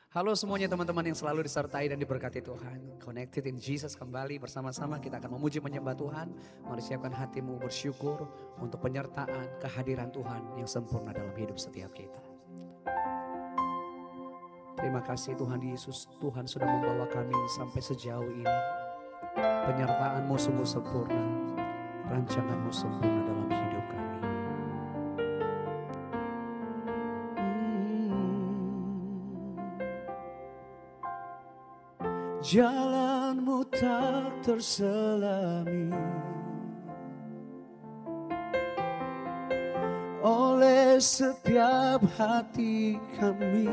Halo semuanya teman-teman yang selalu disertai dan diberkati Tuhan. Connected in Jesus kembali bersama-sama kita akan memuji menyembah Tuhan. Mari siapkan hatimu bersyukur untuk penyertaan kehadiran Tuhan yang sempurna dalam hidup setiap kita. Terima kasih Tuhan Yesus, Tuhan sudah membawa kami sampai sejauh ini. Penyertaan-Mu sungguh sempurna, rancangan-Mu sempurna dalam hidup kami. Jalan-Mu tak terselami oleh setiap hati kami.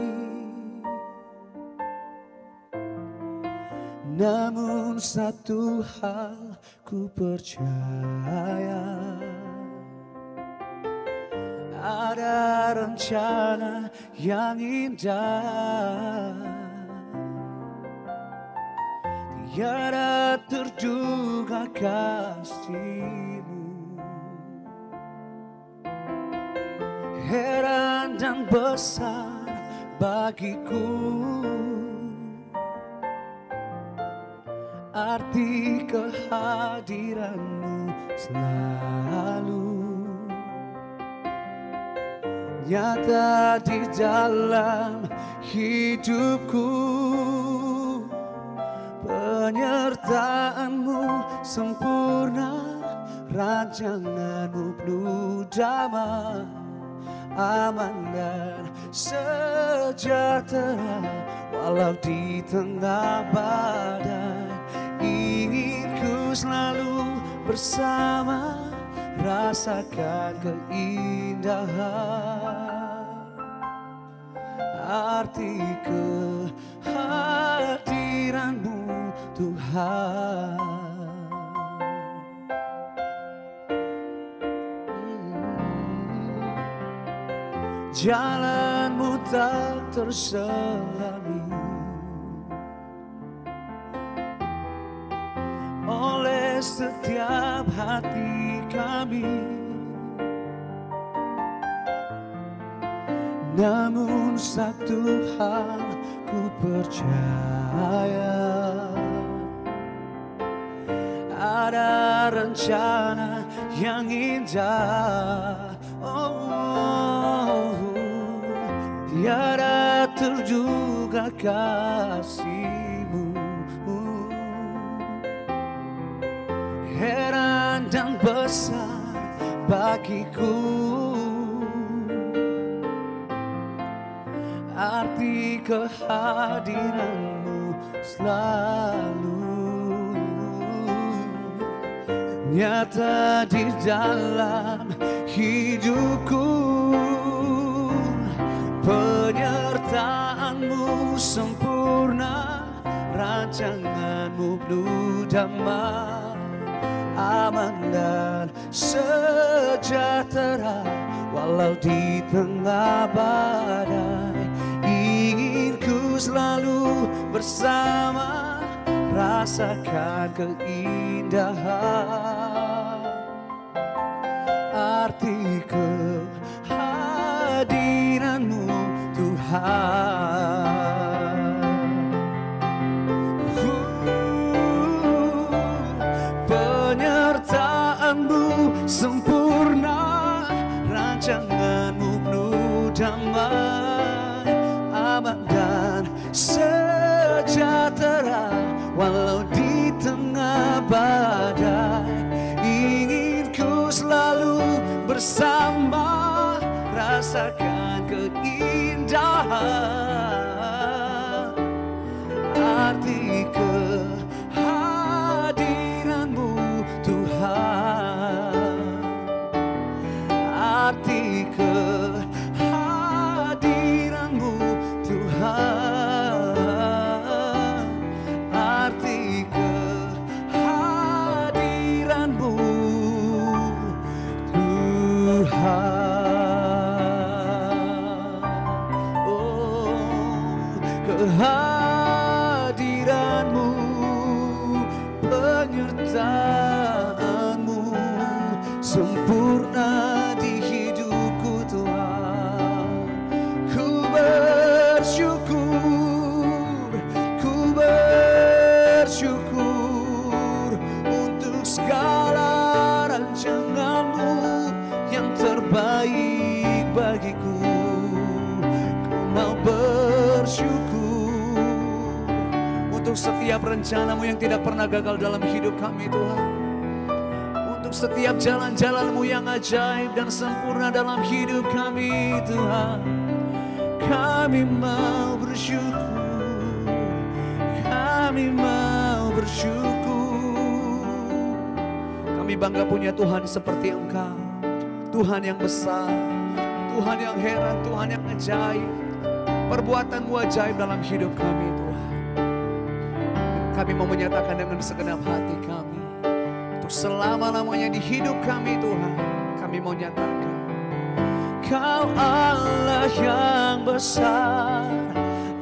Namun satu hal ku percaya, ada rencana yang indah. Tiada terduga kasih-Mu, heran dan besar bagiku. Arti kehadiran-Mu selalu nyata di dalam hidupku. Penyertaan-Mu sempurna, rancangan-Mu penuh damai, aman dan sejahtera. Walau di tengah badai, ingin ku selalu bersama, rasakan keindahan arti kehadiran-Mu Tuhan. Jalan-Mu tak terselami oleh setiap hati kami. Namun satu hal ku percaya, ada rencana yang indah. Tiada terduga kasih-Mu, heran dan besar bagiku. Arti kehadiran-Mu selalu nyata di dalam hidupku. Penyertaan-Mu sempurna, rancangan-Mu penuh damai, aman dan sejahtera. Walau di tengah badai, ingin ku selalu bersama, rasakan keindahan arti kehadiran-Mu Tuhan. Penyertaan-Mu sempurna, rancangan-Mu penuh damai, aman dan sejahtera. Walau di tengah badai, ingin ku selalu bersama, rasakan keindahan arti kehadiran-Mu Tuhan. Arti kehadiran-Mu Tuhan. Arti kehadiran-Mu Tuhan. Oh, kehadiran-Mu, penyertaan-Mu sempurna di hidupku Tuhan. Ku bersyukur setiap rencana-Mu yang tidak pernah gagal dalam hidup kami Tuhan. Untuk setiap jalan-jalan-Mu yang ajaib dan sempurna dalam hidup kami Tuhan. Kami mau bersyukur, kami mau bersyukur. Kami bangga punya Tuhan seperti Engkau, Tuhan yang besar, Tuhan yang heran, Tuhan yang ajaib. Perbuatan-Mu ajaib dalam hidup kami Tuhan. Dan kami mau menyatakan dengan segenap hati kami, untuk selama-lamanya di hidup kami Tuhan, kami mau nyatakan, Kau Allah yang besar,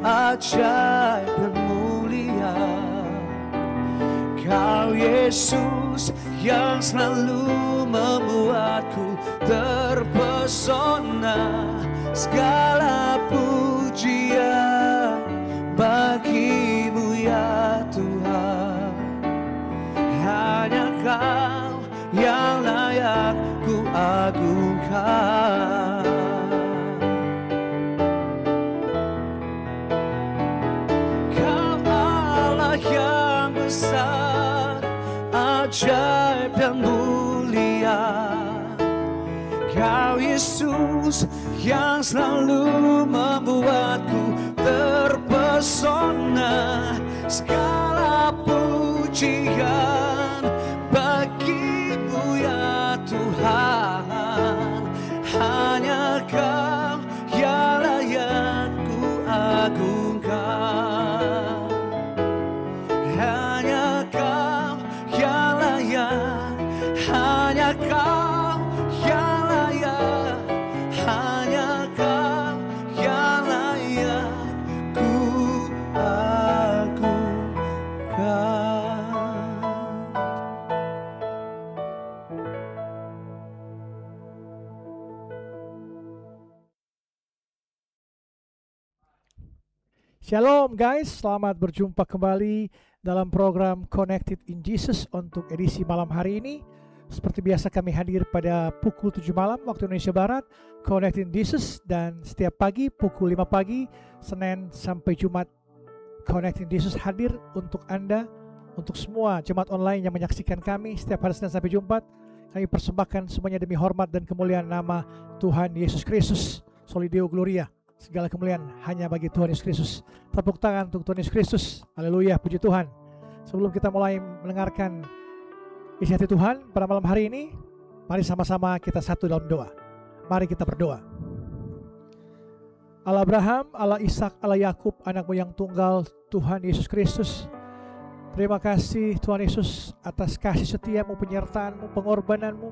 ajaib dan mulia. Kau Yesus yang selalu membuatku terpesona. Segala pujian bagi-Mu ya Tuhan. Hanya Kau yang layak ku agungkan. Kau Allah yang besar, ajaib dan mulia. Kau Yesus yang selalu membuatku terpesona. Segala pujian bagi-Mu ya Tuhan. Hanya Kau yang layak ku agungkan. Hanya Kau yang layak, hanya Kau yang layak, hanya Kau yang layak ku agungkan. Shalom guys, selamat berjumpa kembali dalam program Connected in Jesus untuk edisi malam hari ini. Seperti biasa kami hadir pada pukul 7 malam waktu Indonesia Barat, Connected in Jesus, dan setiap pagi pukul 5 pagi, Senin sampai Jumat, Connected in Jesus hadir untuk Anda, untuk semua jemaat online yang menyaksikan kami setiap hari Senin sampai Jumat. Kami persembahkan semuanya demi hormat dan kemuliaan nama Tuhan Yesus Kristus. Soli Deo Gloria. Segala kemuliaan hanya bagi Tuhan Yesus Kristus. Tepuk tangan untuk Tuhan Yesus Kristus. Haleluya, puji Tuhan. Sebelum kita mulai mendengarkan isi hati Tuhan pada malam hari ini, mari sama-sama kita satu dalam doa. Mari kita berdoa. Allah Abraham, Allah Ishak, Allah Yakub, anakmu yang tunggal, Tuhan Yesus Kristus. Terima kasih Tuhan Yesus atas kasih setiamu, penyertaanmu, pengorbananmu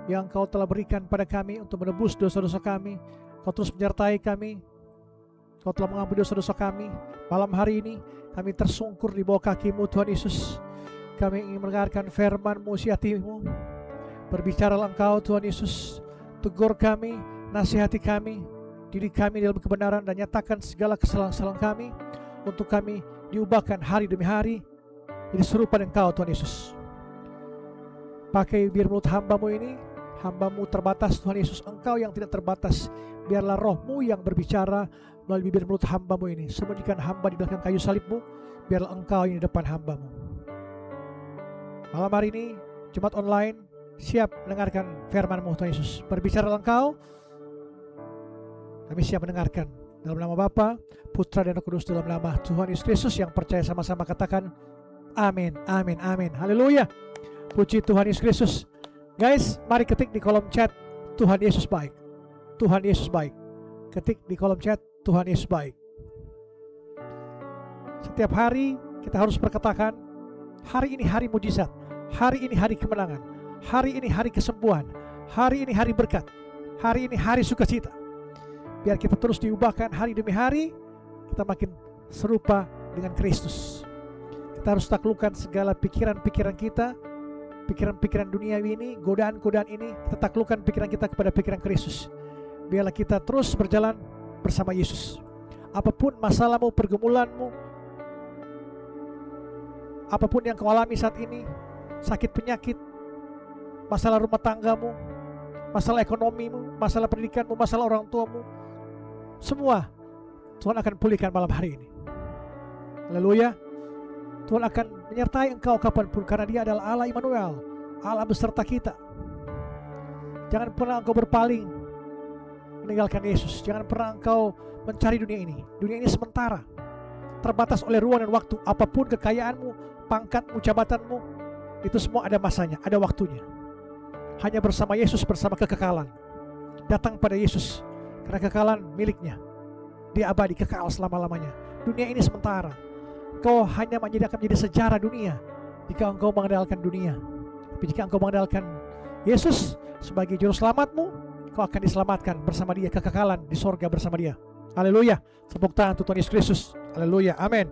yang Kau telah berikan pada kami untuk menebus dosa-dosa kami. Kau terus menyertai kami. Kau telah mengampuni dosa-dosa kami. Malam hari ini kami tersungkur di bawah kaki-Mu Tuhan Yesus. Kami ingin mendengarkan firman-Mu, siati-Mu. Berbicaralah Engkau Tuhan Yesus. Tegur kami, nasihati kami, didik kami dalam kebenaran, dan nyatakan segala kesalahan-kesalahan kami untuk kami diubahkan hari demi hari jadi serupa dengan Engkau Tuhan Yesus. Pakai biar mulut hamba-Mu ini, hamba-Mu terbatas Tuhan Yesus, Engkau yang tidak terbatas. Biarlah Roh-Mu yang berbicara melalui bibir mulut hamba-Mu ini. Sembunyikan hamba di belakang kayu salib-Mu, biarlah Engkau yang di depan hamba-Mu. Malam hari ini jemaat online siap mendengarkan firman-Mu Tuhan Yesus. Berbicaralah Engkau, kami siap mendengarkan. Dalam nama Bapa, Putra dan Roh Kudus, dalam nama Tuhan Yesus Kristus yang percaya sama-sama katakan amin, amin, amin. Haleluya. Puji Tuhan Yesus Kristus. Guys, mari ketik di kolom chat, Tuhan Yesus baik. Tuhan Yesus baik. Ketik di kolom chat, Tuhan Yesus baik. Setiap hari kita harus berkatakan, hari ini hari mujizat, hari ini hari kemenangan, hari ini hari kesembuhan, hari ini hari berkat, hari ini hari sukacita. Biar kita terus diubahkan hari demi hari, kita makin serupa dengan Kristus. Kita harus taklukkan segala pikiran-pikiran kita, pikiran-pikiran duniawi ini, godaan-godaan ini. Kita taklukkan pikiran kita kepada pikiran Kristus. Biarlah kita terus berjalan bersama Yesus. Apapun masalahmu, pergumulanmu, apapun yang kau alami saat ini, sakit penyakit, masalah rumah tanggamu, masalah ekonomimu, masalah pendidikanmu, masalah orang tuamu, semua Tuhan akan pulihkan malam hari ini. Haleluya. Tuhan akan menyertai engkau kapanpun, karena Dia adalah Allah Immanuel, Allah beserta kita. Jangan pernah engkau berpaling meninggalkan Yesus. Jangan pernah engkau mencari dunia ini. Dunia ini sementara, terbatas oleh ruang dan waktu. Apapun kekayaanmu, pangkatmu, jabatanmu, itu semua ada masanya, ada waktunya. Hanya bersama Yesus, bersama kekekalan. Datang pada Yesus, karena kekekalan miliknya. Dia abadi, kekal selama-lamanya. Dunia ini sementara. Kau hanya akan menjadi sejarah dunia jika engkau mengandalkan dunia. Tapi jika engkau mengandalkan Yesus sebagai juru selamatmu, kau akan diselamatkan bersama Dia, kekekalan di sorga bersama Dia. Haleluya. Tepuk tangan untuk Tuhan Yesus Kristus. Haleluya. Amin.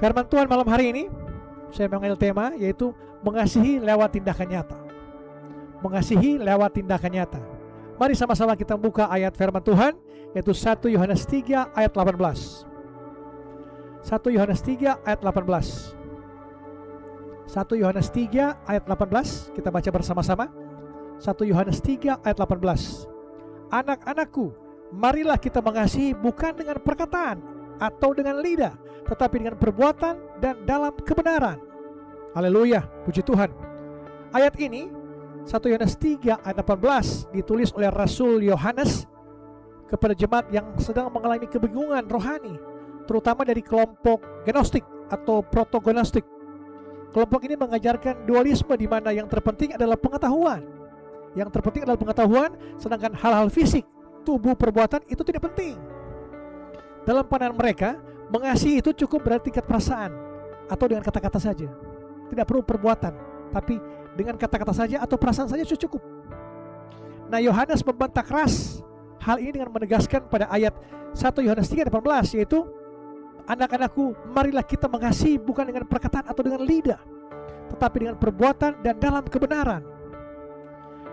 Firman Tuhan malam hari ini, saya mengambil tema yaitu mengasihi lewat tindakan nyata. Mengasihi lewat tindakan nyata. Mari sama-sama kita buka ayat firman Tuhan, yaitu 1 Yohanes 3 ayat 18. 1 Yohanes 3 ayat 18. 1 Yohanes 3 ayat 18, kita baca bersama-sama. 1 Yohanes 3 ayat 18. Anak-anakku, marilah kita mengasihi bukan dengan perkataan atau dengan lidah, tetapi dengan perbuatan dan dalam kebenaran. Haleluya, puji Tuhan. Ayat ini 1 Yohanes 3 ayat 18 ditulis oleh Rasul Yohanes kepada jemaat yang sedang mengalami kebingungan rohani, terutama dari kelompok Gnostik atau Proto-Gnostik. Kelompok ini mengajarkan dualisme, di mana yang terpenting adalah pengetahuan. Yang terpenting adalah pengetahuan, sedangkan hal-hal fisik, tubuh, perbuatan itu tidak penting. Dalam pandangan mereka, mengasihi itu cukup berarti tingkat perasaan atau dengan kata-kata saja. Tidak perlu perbuatan, tapi dengan kata-kata saja atau perasaan saja sudah cukup. Nah, Yohanes membantah keras hal ini dengan menegaskan pada ayat 1 Yohanes 3:18, yaitu anak-anakku, marilah kita mengasihi bukan dengan perkataan atau dengan lidah, tetapi dengan perbuatan dan dalam kebenaran.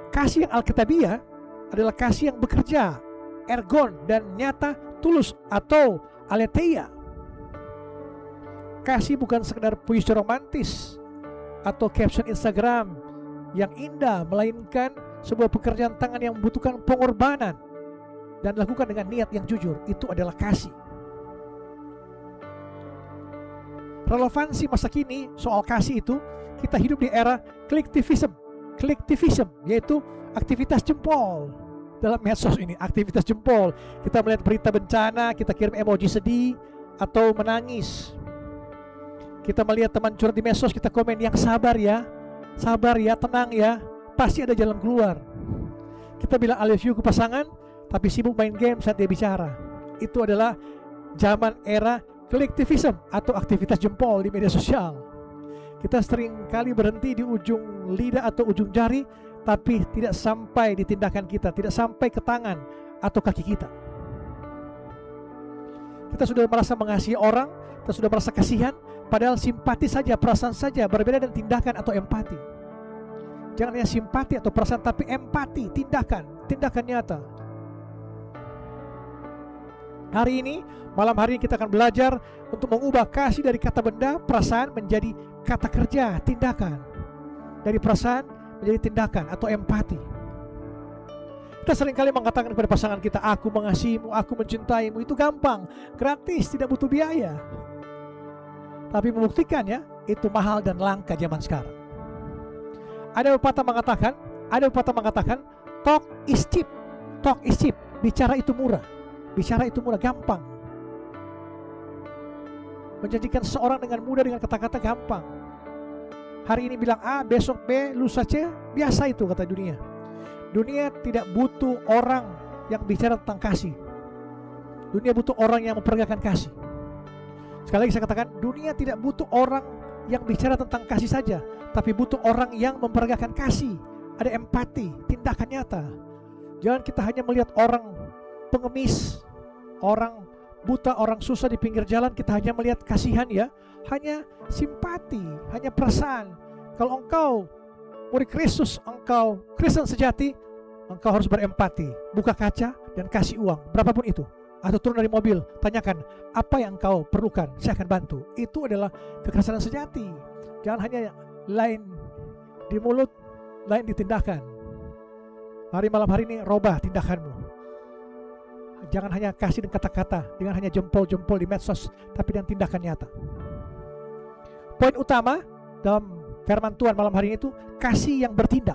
Kasih yang alkitabiah adalah kasih yang bekerja, ergon dan nyata, tulus atau aletheia. Kasih bukan sekedar puisi romantis atau caption Instagram yang indah, melainkan sebuah pekerjaan tangan yang membutuhkan pengorbanan dan dilakukan dengan niat yang jujur. Itu adalah kasih. Relevansi masa kini soal kasih itu, kita hidup di era collectivism, yaitu aktivitas jempol. Dalam medsos ini, aktivitas jempol. Kita melihat berita bencana, kita kirim emoji sedih atau menangis. Kita melihat teman curhat di medsos, kita komen yang sabar ya, tenang ya, pasti ada jalan keluar. Kita bilang I love you ke pasangan, tapi sibuk main game saat dia bicara. Itu adalah zaman era collectivism atau aktivitas jempol di media sosial. Kita sering kali berhenti di ujung lidah atau ujung jari, tapi tidak sampai di tindakan kita, tidak sampai ke tangan atau kaki kita. Kita sudah merasa mengasihi orang, kita sudah merasa kasihan, padahal simpati saja, perasaan saja, berbeda dengan tindakan atau empati. Jangan hanya simpati atau perasaan, tapi empati, tindakan nyata. Hari ini, malam hari ini kita akan belajar untuk mengubah kasih dari kata benda, perasaan menjadi kata kerja, tindakan. Dari perasaan menjadi tindakan atau empati. Kita seringkali mengatakan kepada pasangan kita, aku mengasihimu, aku mencintaimu. Itu gampang, gratis, tidak butuh biaya. Tapi membuktikannya itu mahal dan langka zaman sekarang. Ada pepatah mengatakan talk is cheap. Bicara itu murah, gampang. Menjanjikan seseorang dengan mudah dengan kata-kata gampang. Hari ini bilang A, besok B, lusa C, biasa itu kata dunia. Dunia tidak butuh orang yang bicara tentang kasih. Dunia butuh orang yang memperagakan kasih. Sekali lagi saya katakan, dunia tidak butuh orang yang bicara tentang kasih saja, tapi butuh orang yang memperagakan kasih. Ada empati, tindakan nyata. Jangan kita hanya melihat orang pengemis, orang buta, orang susah di pinggir jalan, kita hanya melihat kasihan ya, hanya simpati, hanya perasaan. Kalau engkau murid Kristus, engkau Kristen sejati, engkau harus berempati. Buka kaca dan kasih uang, berapapun itu. Atau turun dari mobil, tanyakan, apa yang engkau perlukan, saya akan bantu. Itu adalah kekristenan sejati. Jangan hanya lain di mulut, lain di tindakan. Malam hari ini robah tindakanmu. Jangan hanya kasih dengan kata-kata, dengan hanya jempol-jempol di medsos, tapi dengan tindakan nyata. poin utama dalam firman Tuhan malam hari ini itu kasih yang bertindak.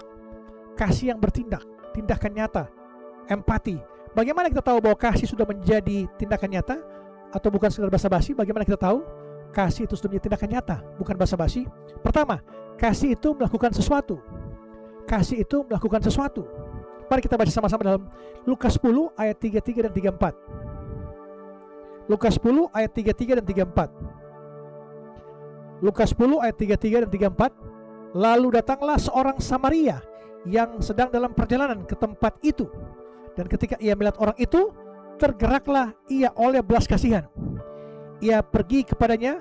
Kasih yang bertindak, tindakan nyata, empati. Bagaimana kita tahu bahwa kasih sudah menjadi tindakan nyata atau bukan sekedar basa-basi? Bagaimana kita tahu kasih itu sudah menjadi tindakan nyata, bukan basa-basi? Pertama, kasih itu melakukan sesuatu. Kasih itu melakukan sesuatu. Mari kita baca sama-sama dalam Lukas 10 ayat 33 dan 34. Lukas 10 ayat 33 dan 34. Lukas 10 ayat 33 dan 34. Lalu datanglah seorang Samaria yang sedang dalam perjalanan ke tempat itu. Dan ketika ia melihat orang itu, tergeraklah ia oleh belas kasihan. Ia pergi kepadanya,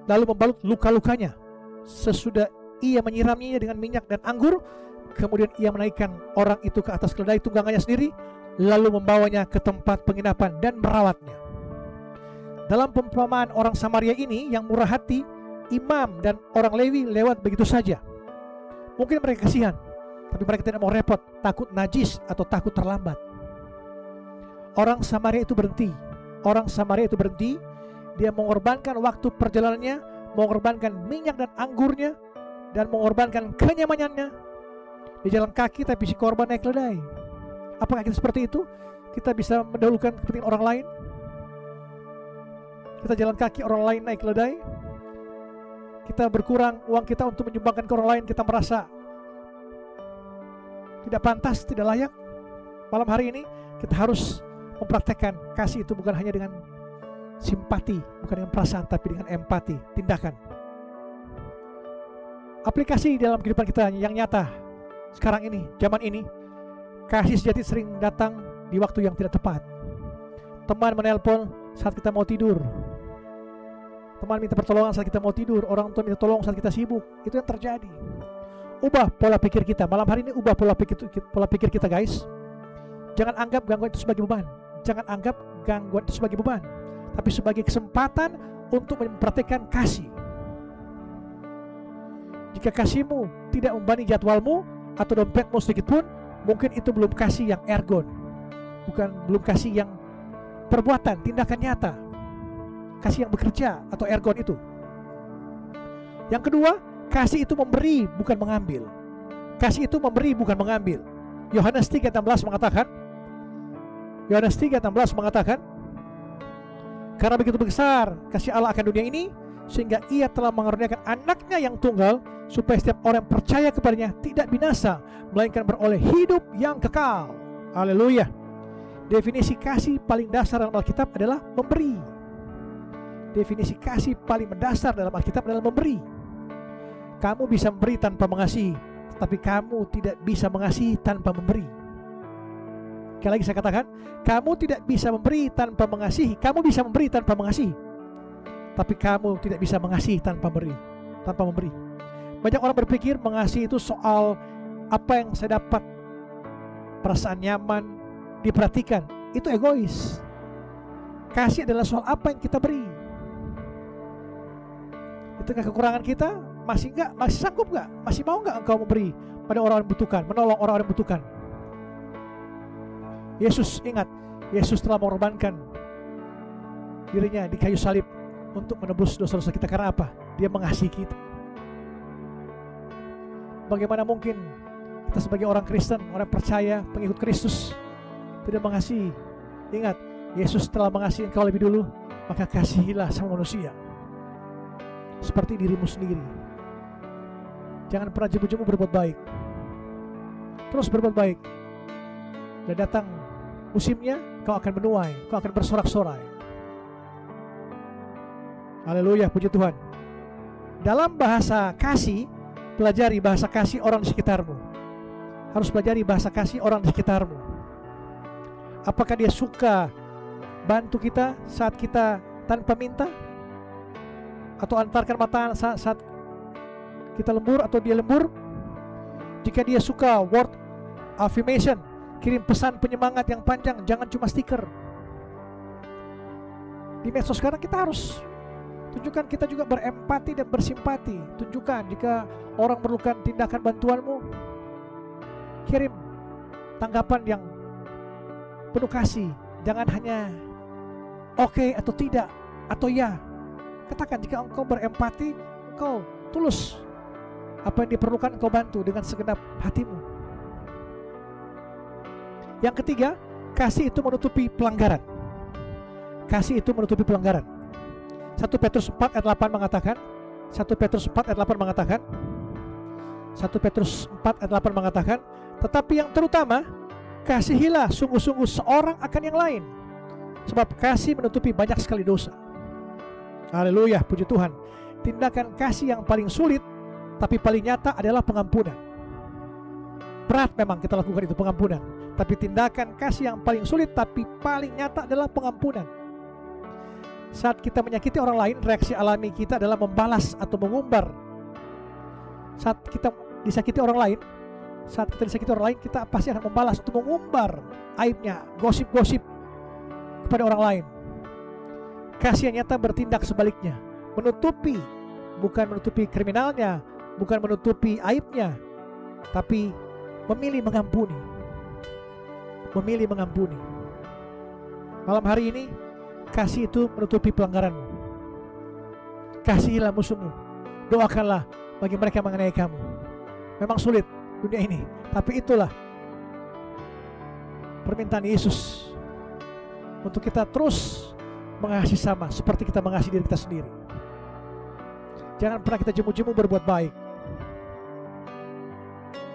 lalu membalut luka-lukanya. Sesudah ia menyiramnya dengan minyak dan anggur, kemudian ia menaikkan orang itu ke atas keledai tunggangannya sendiri, lalu membawanya ke tempat penginapan dan merawatnya. Dalam perumpamaan orang Samaria ini yang murah hati, imam dan orang Lewi lewat begitu saja. Mungkin mereka kasihan, tapi mereka tidak mau repot, takut najis atau takut terlambat. Orang Samaria itu berhenti. Orang Samaria itu berhenti. Dia mengorbankan waktu perjalanannya, mengorbankan minyak dan anggurnya, dan mengorbankan kenyamanannya. Dia jalan kaki tapi si korban naik keledai. Apakah kita seperti itu? Kita bisa mendahulukan kepentingan orang lain? Kita jalan kaki, orang lain naik keledai. Kita berkurang uang kita untuk menyumbangkan ke orang lain. Kita merasa tidak pantas, tidak layak. Malam hari ini kita harus mempraktekkan kasih itu bukan hanya dengan simpati, bukan dengan perasaan, tapi dengan empati, tindakan. Aplikasi dalam kehidupan kita yang nyata sekarang ini, zaman ini, kasih sejati sering datang di waktu yang tidak tepat. Teman menelpon saat kita mau tidur. Teman minta pertolongan saat kita mau tidur. Orang tua minta tolong saat kita sibuk. Itu yang terjadi. Ubah pola pikir kita. Malam hari ini ubah pola pikir kita, guys. Jangan anggap gangguan itu sebagai beban. Jangan anggap gangguan itu sebagai beban, tapi sebagai kesempatan untuk mempraktikkan kasih. Jika kasihmu tidak membebani jadwalmu atau dompetmu sedikit pun, mungkin itu belum kasih yang ergon, belum kasih yang perbuatan, tindakan nyata, kasih yang bekerja atau ergon itu. Yang kedua, kasih itu memberi bukan mengambil. Kasih itu memberi bukan mengambil. Yohanes 3:16 mengatakan, karena begitu besar kasih Allah akan dunia ini, sehingga ia telah mengaruniakan anaknya yang tunggal, supaya setiap orang yang percaya kepadanya tidak binasa, melainkan beroleh hidup yang kekal. Haleluya. Definisi kasih paling dasar dalam Alkitab adalah memberi. Definisi kasih paling mendasar dalam Alkitab adalah memberi. Kamu bisa memberi tanpa mengasihi, tapi kamu tidak bisa mengasihi tanpa memberi. Sekali lagi saya katakan, kamu tidak bisa memberi tanpa mengasihi. Kamu bisa memberi tanpa mengasihi, tapi kamu tidak bisa mengasihi tanpa memberi. Banyak orang berpikir mengasihi itu soal apa yang saya dapat, perasaan nyaman, diperhatikan. Itu egois. Kasih adalah soal apa yang kita beri. Di tengah kekurangan kita, masih sanggup nggak? Masih mau nggak engkau memberi pada orang yang membutuhkan, menolong orang-orang yang membutuhkan? Yesus, ingat, Yesus telah mengorbankan dirinya di kayu salib untuk menebus dosa-dosa kita. Karena apa? Dia mengasihi kita. Bagaimana mungkin kita sebagai orang Kristen, orang percaya, pengikut Kristus, tidak mengasihi? Ingat, Yesus telah mengasihi engkau lebih dulu, maka kasihilah sama manusia seperti dirimu sendiri. Jangan pernah jemu-jemu berbuat baik. Terus berbuat baik. Dan datang musimnya, kau akan menuai, kau akan bersorak-sorai. Haleluya, puji Tuhan. Dalam bahasa kasih, pelajari bahasa kasih orang di sekitarmu. Harus pelajari bahasa kasih orang di sekitarmu. Apakah dia suka bantu kita saat kita tanpa minta? Atau antarkan makanan saat kita lembur atau dia lembur? Jika dia suka word affirmation, kirim pesan penyemangat yang panjang, jangan cuma stiker. Di medsos sekarang kita harus tunjukkan kita juga berempati dan bersimpati. Tunjukkan jika orang memerlukan tindakan bantuanmu, kirim tanggapan yang penuh kasih. Jangan hanya oke atau tidak atau ya. Katakan jika engkau berempati, engkau tulus, apa yang diperlukan engkau bantu dengan segenap hatimu. Yang ketiga, kasih itu menutupi pelanggaran. Kasih itu menutupi pelanggaran. 1 Petrus 4 ayat 8 mengatakan, 1 Petrus 4 ayat 8 mengatakan, 1 Petrus 4 ayat 8 mengatakan, tetapi yang terutama, kasihilah sungguh-sungguh seorang akan yang lain, sebab kasih menutupi banyak sekali dosa. Haleluya, puji Tuhan. Tindakan kasih yang paling sulit tapi paling nyata adalah pengampunan. Berat memang kita lakukan itu, pengampunan. Tapi tindakan kasih yang paling sulit tapi paling nyata adalah pengampunan. Saat kita menyakiti orang lain, reaksi alami kita adalah membalas atau mengumbar. Saat kita disakiti orang lain, kita pasti akan membalas atau mengumbar aibnya, gosip-gosip kepada orang lain. Kasih yang nyata bertindak sebaliknya, menutupi, bukan menutupi kriminalnya, bukan menutupi aibnya, tapi memilih mengampuni. Memilih mengampuni. Malam hari ini, kasih itu menutupi pelanggaranmu. Kasihilah musuhmu, doakanlah bagi mereka yang mengenai kamu. Memang sulit dunia ini, tapi itulah permintaan Yesus untuk kita terus mengasihi sama seperti kita mengasihi diri kita sendiri. Jangan pernah kita jemu-jemu berbuat baik.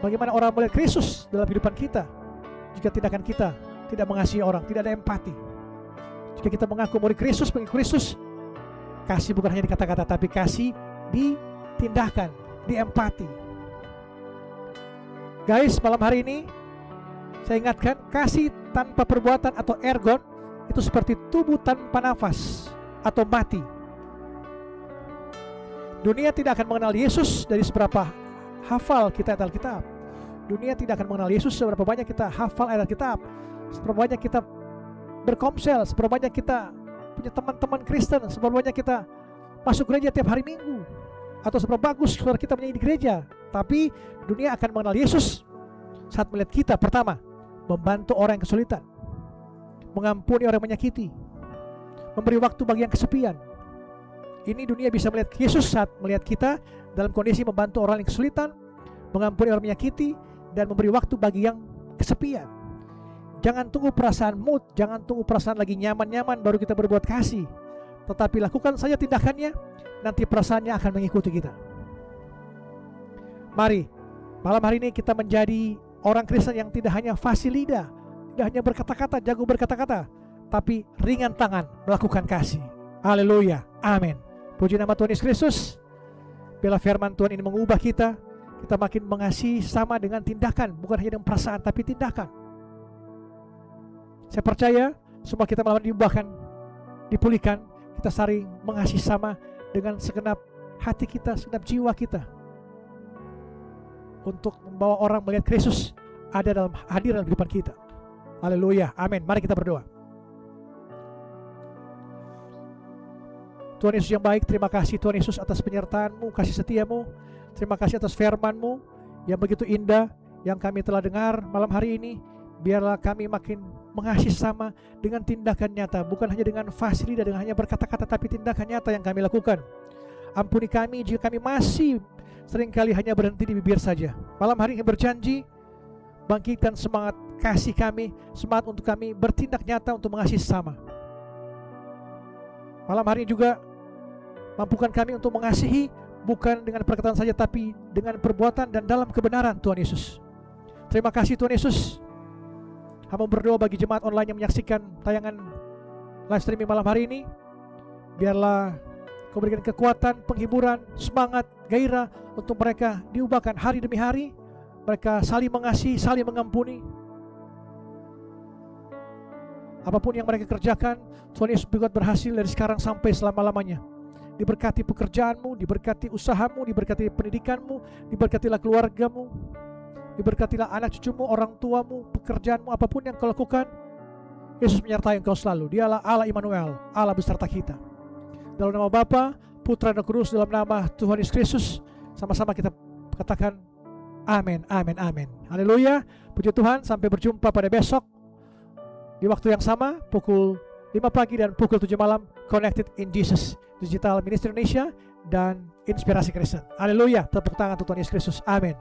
Bagaimana orang melihat Kristus dalam kehidupan kita jika tindakan kita tidak mengasihi orang, tidak ada empati? Jika kita mengaku murid Kristus, pengikut Kristus, kasih bukan hanya di kata-kata, tapi kasih di tindakan, di empati. Guys, malam hari ini saya ingatkan, kasih tanpa perbuatan atau ergon itu seperti tubuh tanpa nafas atau mati. Dunia tidak akan mengenal Yesus dari seberapa hafal kita ayat Alkitab. Dunia tidak akan mengenal Yesus seberapa banyak kita hafal ayat Alkitab, seberapa banyak kita berkomsel, seberapa banyak kita punya teman-teman Kristen, seberapa banyak kita masuk gereja tiap hari Minggu, atau seberapa bagus saudara kita menyanyi di gereja. Tapi dunia akan mengenal Yesus saat melihat kita, pertama, membantu orang yang kesulitan, mengampuni orang yang menyakiti, memberi waktu bagi yang kesepian. Ini dunia bisa melihat Yesus saat melihat kita dalam kondisi membantu orang yang kesulitan, mengampuni orang yang menyakiti, dan memberi waktu bagi yang kesepian. Jangan tunggu perasaan mood, jangan tunggu perasaan lagi nyaman-nyaman baru kita berbuat kasih. Tetapi lakukan saja tindakannya, nanti perasaannya akan mengikuti kita. Mari, malam hari ini kita menjadi orang Kristen yang tidak hanya fasih lidah, tidak hanya berkata-kata, jago berkata-kata, tapi ringan tangan melakukan kasih. Haleluya, amin. Puji nama Tuhan Yesus Kristus. Bila firman Tuhan ini mengubah kita makin mengasihi sama dengan tindakan, bukan hanya dengan perasaan, tapi tindakan. Saya percaya semua kita malam ini diubahkan, dipulihkan, kita saling mengasihi sama dengan segenap hati kita, segenap jiwa kita, untuk membawa orang melihat Kristus ada hadir dalam kehidupan kita. Haleluya, amin. Mari kita berdoa. Tuhan Yesus yang baik, terima kasih Tuhan Yesus atas penyertaan-Mu, kasih setia-Mu. Terima kasih atas firman-Mu yang begitu indah yang kami telah dengar malam hari ini. Biarlah kami makin mengasihi sama dengan tindakan nyata, bukan hanya dengan fasih lidah, dengan hanya berkata-kata, tapi tindakan nyata yang kami lakukan. Ampuni kami jika kami masih seringkali hanya berhenti di bibir saja. Malam hari ini berjanji, bangkitkan semangat kasih kami, semangat untuk kami bertindak nyata untuk mengasihi sama. Malam hari ini juga mampukan kami untuk mengasihi bukan dengan perkataan saja, tapi dengan perbuatan dan dalam kebenaran Tuhan Yesus. Terima kasih Tuhan Yesus. Hamba berdoa bagi jemaat online yang menyaksikan tayangan live streaming malam hari ini. Biarlah Kau berikan kekuatan, penghiburan, semangat, gairah untuk mereka diubahkan hari demi hari. Mereka saling mengasihi, saling mengampuni. Apapun yang mereka kerjakan, Tuhan Yesus buat berhasil dari sekarang sampai selama-lamanya. Diberkati pekerjaanmu, diberkati usahamu, diberkati pendidikanmu, diberkatilah keluargamu, diberkatilah anak cucumu, orang tuamu, pekerjaanmu, apapun yang kau lakukan. Yesus menyertai engkau selalu. Dialah Allah Immanuel, Allah beserta kita. Dalam nama Bapa, Putra dan Kudus, dalam nama Tuhan Yesus Kristus, sama-sama kita katakan amin, amin, amin. Haleluya. Puji Tuhan, sampai berjumpa pada besok di waktu yang sama pukul 5 pagi dan pukul 7 malam, Connected in Jesus Digital Ministry Indonesia dan Inspirasi Kristen. Haleluya, tepuk tangan untuk Tuhan Yesus Kristus. Amin.